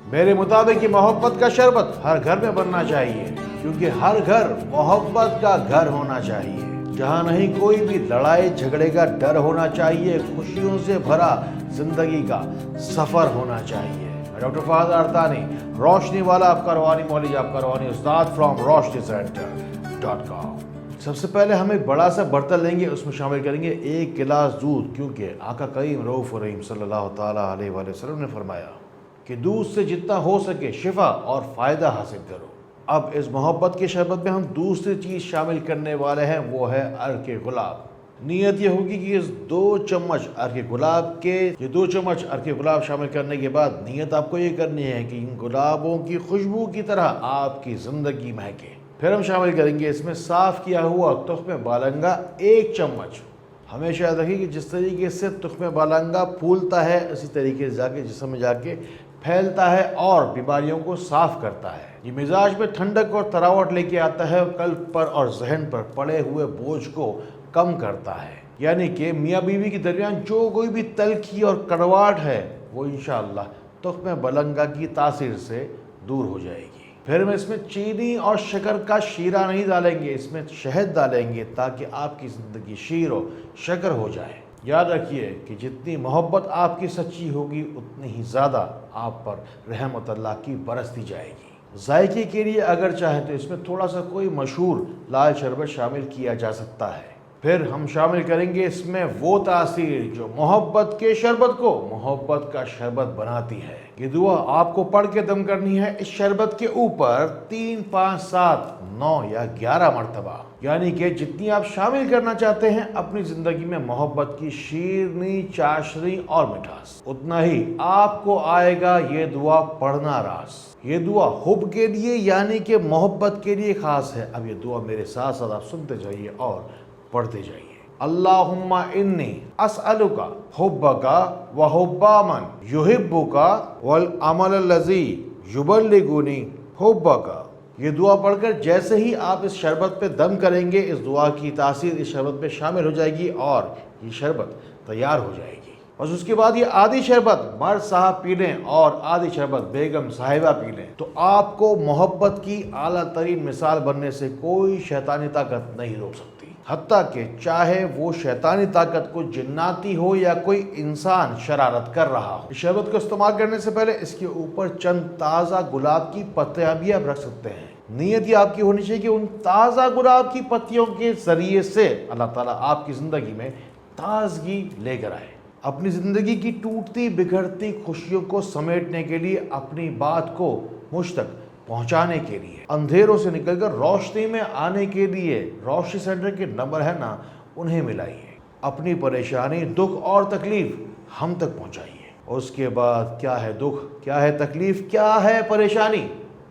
میرے مطابق یہ محبت کا شربت ہر گھر میں بننا چاہیے، کیونکہ ہر گھر محبت کا گھر ہونا چاہیے، جہاں نہیں کوئی بھی لڑائی جھگڑے کا ڈر ہونا چاہیے، خوشیوں سے بھرا زندگی کا سفر ہونا چاہیے۔ میں ڈاکٹر فہد ارتانی، روشنی والا آپ کا روحانی مولوی، آپ کا روحانی استاد فرام roshnicenter.com۔ سب سے پہلے ہم ایک بڑا سا برتن لیں گے، اس میں شامل کریں گے 1 گلاس دودھ، کیونکہ آقا کریم رؤوف رحیم صلی اللہ تعالیٰ علیہ وآلہ وسلم نے فرمایا کہ دودھ سے جتنا ہو سکے شفا اور فائدہ حاصل کرو۔ اب اس محبت کے شربت میں ہم دوسری چیز شامل کرنے والے ہیں، وہ ہے عرق گلاب۔ نیت یہ ہوگی کہ اس 2 چمچ عرق گلاب شامل کرنے کے بعد نیت آپ کو یہ کرنی ہے کہ ان گلابوں کی خوشبو کی طرح آپ کی زندگی مہکے۔ پھر ہم شامل کریں گے اس میں صاف کیا ہوا تخم بالنگا 1 چمچ۔ ہمیشہ یاد رکھیے کہ جس طریقے سے تخم بالنگا پھولتا ہے، اسی طریقے سے جسم میں جا کے پھیلتا ہے اور بیماریوں کو صاف کرتا ہے۔ یہ مزاج میں ٹھنڈک اور تراوٹ لے کے آتا ہے، اور قلب پر اور ذہن پر پڑے ہوئے بوجھ کو کم کرتا ہے، یعنی کہ میاں بیوی کے درمیان جو کوئی بھی تلخی اور کڑواہٹ ہے وہ انشاءاللہ تخم بالنگا کی تاثیر سے دور ہو جائے گی۔ پھر ہم اس میں چینی اور شکر کا شیرہ نہیں ڈالیں گے، اس میں شہد ڈالیں گے تاکہ آپ کی زندگی شیر و شکر ہو جائے۔ یاد رکھیے کہ جتنی محبت آپ کی سچی ہوگی اتنی ہی زیادہ آپ پر رحمت اللہ کی برستی جائے گی۔ ذائقے کے لیے اگر چاہیں تو اس میں تھوڑا سا کوئی مشہور لال شربت شامل کیا جا سکتا ہے۔ پھر ہم شامل کریں گے اس میں وہ تاثیر جو محبت کے شربت کو محبت کا شربت بناتی ہے۔ یہ دعا آپ کو پڑھ کے دم کرنی ہے اس شربت کے اوپر 3، 5، 7، 9 یا 11 مرتبہ، یعنی کہ جتنی آپ شامل کرنا چاہتے ہیں اپنی زندگی میں محبت کی شیرنی، چاشنی اور مٹھاس، اتنا ہی آپ کو آئے گا یہ دعا پڑھنا راس۔ یہ دعا حب کے لیے یعنی کہ محبت کے لیے خاص ہے۔ اب یہ دعا میرے ساتھ ساتھ آپ سنتے جائیے اور پڑھتے جائیے۔ اللہم انی اسألک حبک و حب من یحبک والعمل الذی یبلغنی حبک۔ یہ دعا پڑھ کر جیسے ہی آپ اس شربت پہ دم کریں گے، اس دعا کی تاثیر اس شربت پہ شامل ہو جائے گی اور یہ شربت تیار ہو جائے گی۔ بس اس کے بعد یہ آدھی شربت مرد صاحب پی لیں اور آدھی شربت بیگم صاحبہ پی لیں، تو آپ کو محبت کی اعلیٰ ترین مثال بننے سے کوئی شیطانی طاقت نہیں روک سکتی، حتیٰ کہ چاہے وہ شیطانی طاقت کو جناتی ہو یا کوئی انسان شرارت کر رہا ہو۔ اس شربت کو استعمال کرنے سے پہلے اس کے اوپر چند تازہ گلاب کی پتیاں بھی آپ رکھ سکتے ہیں۔ نیت یہ آپ کی ہونی چاہیے کہ ان تازہ گلاب کی پتیوں کے ذریعے سے اللہ تعالیٰ آپ کی زندگی میں تازگی لے کر آئے۔ اپنی زندگی کی ٹوٹتی بکھرتی خوشیوں کو سمیٹنے کے لیے، اپنی بات کو مجھ تک پہنچانے کے لیے، اندھیروں سے نکل کر روشنی میں آنے کے لیے روشنی سینٹر کے نمبر ہے نا، انہیں ملائیے۔ اپنی پریشانی، دکھ اور تکلیف ہم تک پہنچائیے۔ اس کے بعد کیا ہے دکھ، کیا ہے تکلیف، کیا ہے پریشانی،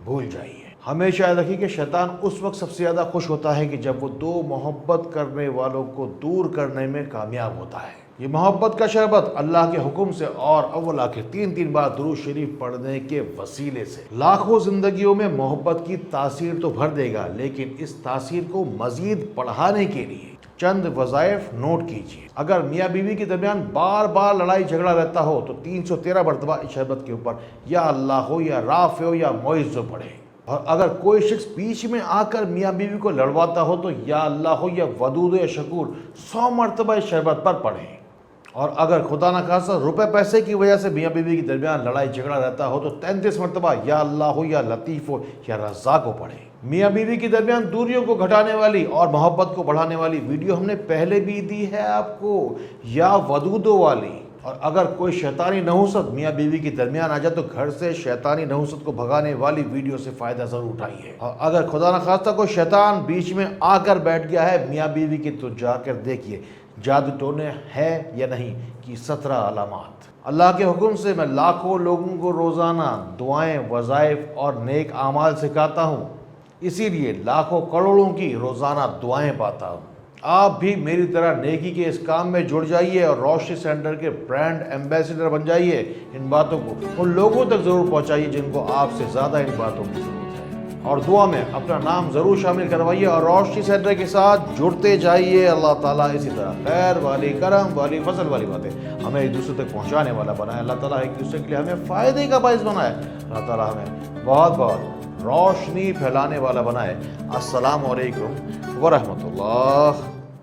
بھول جائیے۔ ہمیشہ یاد رکھیے کہ شیطان اس وقت سب سے زیادہ خوش ہوتا ہے کہ جب وہ 2 محبت کرنے والوں کو دور کرنے میں کامیاب ہوتا ہے۔ یہ محبت کا شربت اللہ کے حکم سے اور اول آخر 3 بار درود شریف پڑھنے کے وسیلے سے لاکھوں زندگیوں میں محبت کی تاثیر تو بھر دے گا، لیکن اس تاثیر کو مزید بڑھانے کے لیے چند وظائف نوٹ کیجیے۔ اگر میاں بیوی کے درمیان بار بار لڑائی جھگڑا رہتا ہو تو 313 مرتبہ اس شربت کے اوپر یا اللہ ہو یا رافع ہو یا معز پڑھے، اور اگر کوئی شخص بیچ میں آ کر میاں بیوی کو لڑواتا ہو تو یا اللہ ہو یا ودود یا شکور 100 مرتبہ اس شربت پر پڑھیں، اور اگر خدا نخواستہ روپے پیسے کی وجہ سے میاں بیوی کے درمیان لڑائی جھگڑا رہتا ہو تو 33 مرتبہ یا اللہ ہو یا لطیف ہو یا رزاق ہو پڑھیں۔ میاں بیوی کے درمیان دوریوں کو گھٹانے والی اور محبت کو بڑھانے والی ویڈیو ہم نے پہلے بھی دی ہے آپ کو، یا ودودوں والی۔ اور اگر کوئی شیطانی نحوست میاں بیوی کے درمیان آ جائے تو گھر سے شیطانی نحوست کو بھگانے والی ویڈیو سے فائدہ ضرور اٹھائیے۔ اور اگر خدا نخواستہ کوئی شیطان بیچ میں آ کر بیٹھ گیا ہے میاں بیوی کی، تو جا کر دیکھیے جادو ٹونے ہے یا نہیں کی 17 علامات۔ اللہ کے حکم سے میں لاکھوں لوگوں کو روزانہ دعائیں، وظائف اور نیک اعمال سکھاتا ہوں، اسی لیے لاکھوں کروڑوں کی روزانہ دعائیں پاتا ہوں۔ آپ بھی میری طرح نیکی کے اس کام میں جڑ جائیے اور روشنی سینٹر کے برانڈ ایمبیسڈر بن جائیے۔ ان باتوں کو ان لوگوں تک ضرور پہنچائیے جن کو آپ سے زیادہ ان باتوں کی ضرورت ہے۔ اور دعا میں اپنا نام ضرور شامل کروائیے اور روشنی سینٹر کے ساتھ جڑتے جائیے. اللہ تعالیٰ اسی طرح خیر والی، کرم والی، فضل والی باتیں ہمیں ایک دوسرے تک پہنچانے والا بنائے. اللہ تعالیٰ ایک دوسرے کے لیے ہمیں فائدے کا باعث بنائے. اللہ تعالیٰ ہمیں بہت بہت روشنی پھیلانے والا بنائے. السلام علیکم ورحمۃ اللہ.